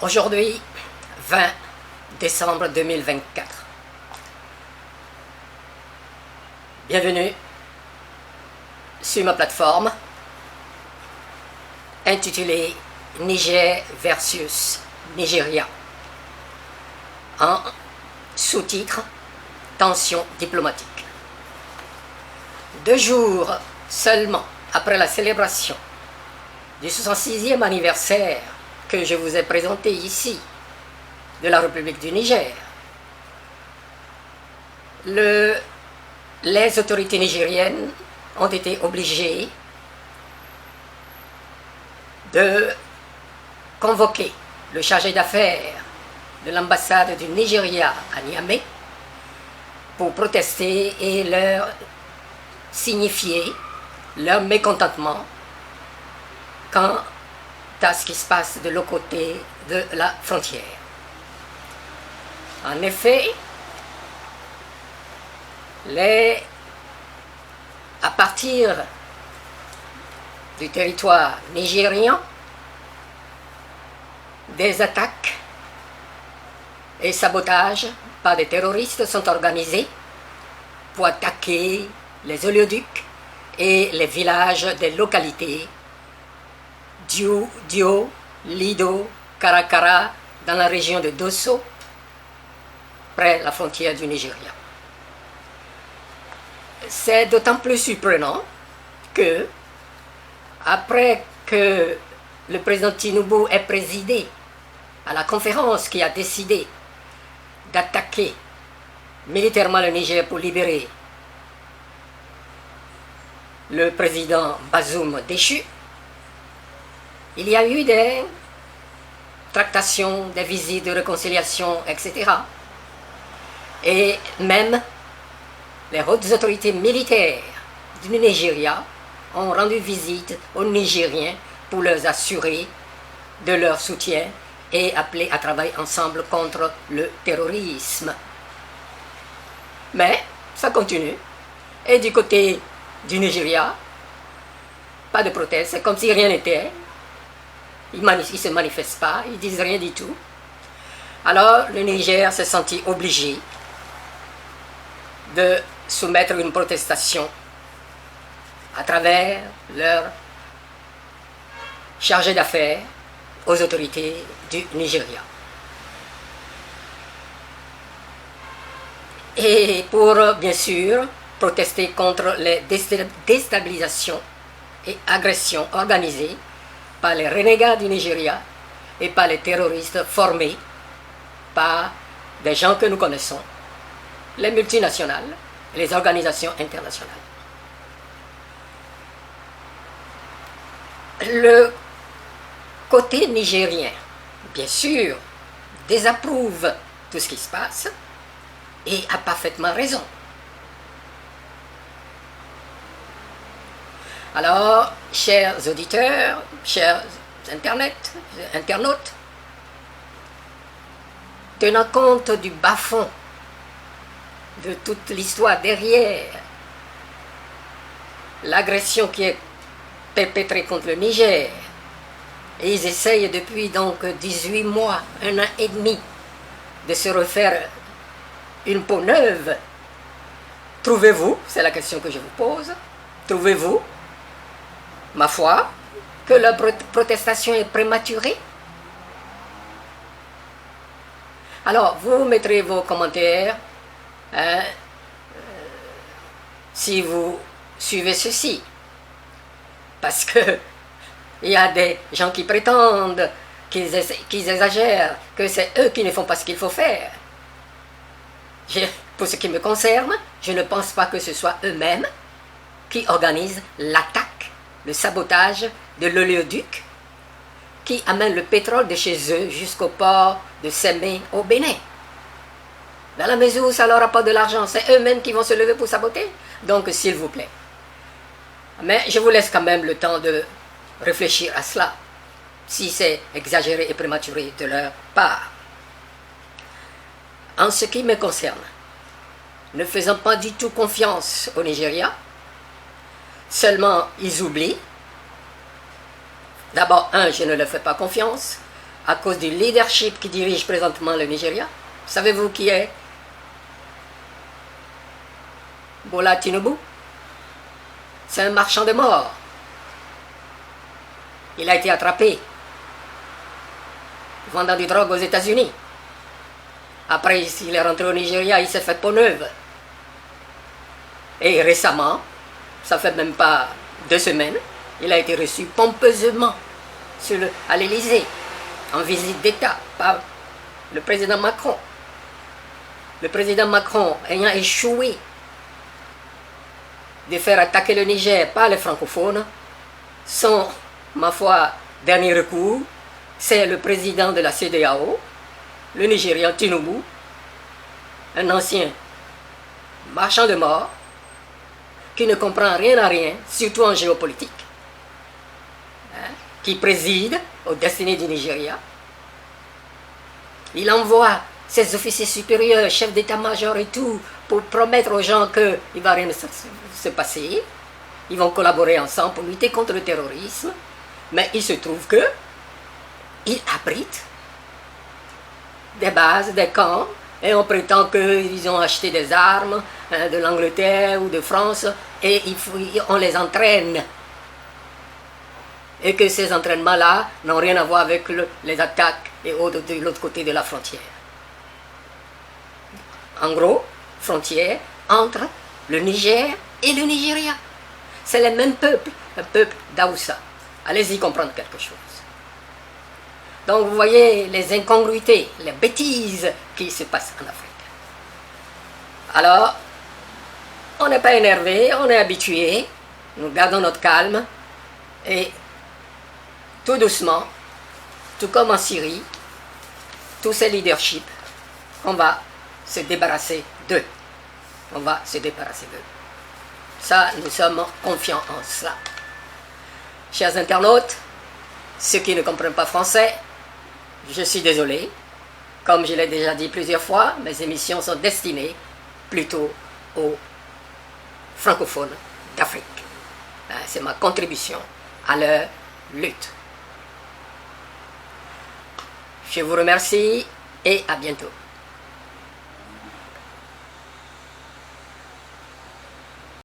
Aujourd'hui, 20 décembre 2024. Bienvenue sur ma plateforme intitulée Niger versus Nigeria. En sous-titre Tension diplomatique. 2 jours seulement après la célébration du 66e anniversaire que je vous ai présenté ici de la République du Niger, les autorités nigériennes ont été obligées de convoquer le chargé d'affaires de l'ambassade du Nigeria à Niamey pour protester et leur signifier leur mécontentement quant à ce qui se passe de l'autre côté de la frontière. En effet, à partir du territoire nigérian, des attaques et sabotages par des terroristes sont organisés pour attaquer les oléoducs et les villages des localités Dio, Lido, Karakara, dans la région de Dosso, près la frontière du Nigeria. C'est d'autant plus surprenant que, après que le président Tinubu ait présidé à la conférence qui a décidé d'attaquer militairement le Niger pour libérer le président Bazoum déchu, il y a eu des tractations, des visites de réconciliation, etc. Et même les hautes autorités militaires du Nigeria ont rendu visite aux Nigériens pour leur assurer de leur soutien et appeler à travailler ensemble contre le terrorisme. Mais ça continue. Et du côté du Nigeria, pas de proteste, c'est comme si rien n'était. Ils ne se manifestent pas, ils disent rien du tout. Alors le Niger s'est senti obligé de soumettre une protestation à travers leur chargé d'affaires aux autorités du Nigeria. Et pour, bien sûr, protester contre les déstabilisations et agressions organisées par les renégats du Nigeria et par les terroristes formés par des gens que nous connaissons, les multinationales et les organisations internationales. Le côté nigérien, bien sûr, désapprouve tout ce qui se passe et a parfaitement raison. Alors, chers auditeurs, chers internautes, tenant compte du bas-fond de toute l'histoire derrière l'agression qui est perpétrée contre le Niger, et ils essayent depuis donc 18 mois, 1 an et demi, de se refaire une peau neuve. Trouvez-vous, c'est la question que je vous pose, trouvez-vous, ma foi, que la protestation est prématurée? Alors, vous mettrez vos commentaires si vous suivez ceci. Parce que il y a des gens qui prétendent, qu'ils exagèrent, que c'est eux qui ne font pas ce qu'il faut faire. Pour ce qui me concerne, je ne pense pas que ce soit eux-mêmes qui organisent l'attaque, le sabotage de l'oléoduc qui amène le pétrole de chez eux jusqu'au port de Sémé au Bénin. Dans la mesure où ça leur rapporte de l'argent, c'est eux-mêmes qui vont se lever pour saboter. Donc, s'il vous plaît. Mais je vous laisse quand même le temps de réfléchir à cela, si c'est exagéré et prématuré de leur part. En ce qui me concerne, ne faisant pas du tout confiance au Nigeria, seulement ils oublient. D'abord, je ne leur fais pas confiance. à cause du leadership qui dirige présentement le Nigeria. Savez-vous qui est Bola Tinubu? C'est un marchand de mort. Il a été attrapé vendant du drogue aux États-Unis. Après, il est rentré au Nigeria, il s'est fait peau neuve. Et récemment, ça fait même pas 2 semaines, il a été reçu pompeusement à l'Élysée, en visite d'État, par le président Macron. Le président Macron ayant échoué de faire attaquer le Niger par les francophones, son, ma foi, dernier recours, c'est le président de la CEDEAO, le Nigérian Tinubu, un ancien marchand de mort, qui ne comprend rien à rien, surtout en géopolitique, qui préside aux destinées du Nigeria. Il envoie ses officiers supérieurs, chefs d'état-major et tout, pour promettre aux gens qu'il ne va rien se passer. Ils vont collaborer ensemble pour lutter contre le terrorisme. Mais il se trouve que il abrite des bases, des camps, et on prétend qu'ils ont acheté des armes de l'Angleterre ou de France, et on les entraîne. Et que ces entraînements-là n'ont rien à voir avec les attaques et autres de l'autre côté de la frontière. En gros, frontière entre le Niger et le Nigeria. C'est le même peuple, un peuple d'Aoussa. Allez-y comprendre quelque chose. Donc vous voyez les incongruités, les bêtises qui se passent en Afrique. Alors, on n'est pas énervé, on est habitué, nous gardons notre calme et tout doucement, tout comme en Syrie, tous ces leaderships, on va se débarrasser d'eux. On va se débarrasser d'eux. Ça, nous sommes confiants en cela. Chers internautes, ceux qui ne comprennent pas français, je suis désolé. Comme je l'ai déjà dit plusieurs fois, mes émissions sont destinées plutôt aux francophones d'Afrique. C'est ma contribution à leur lutte. Je vous remercie et à bientôt.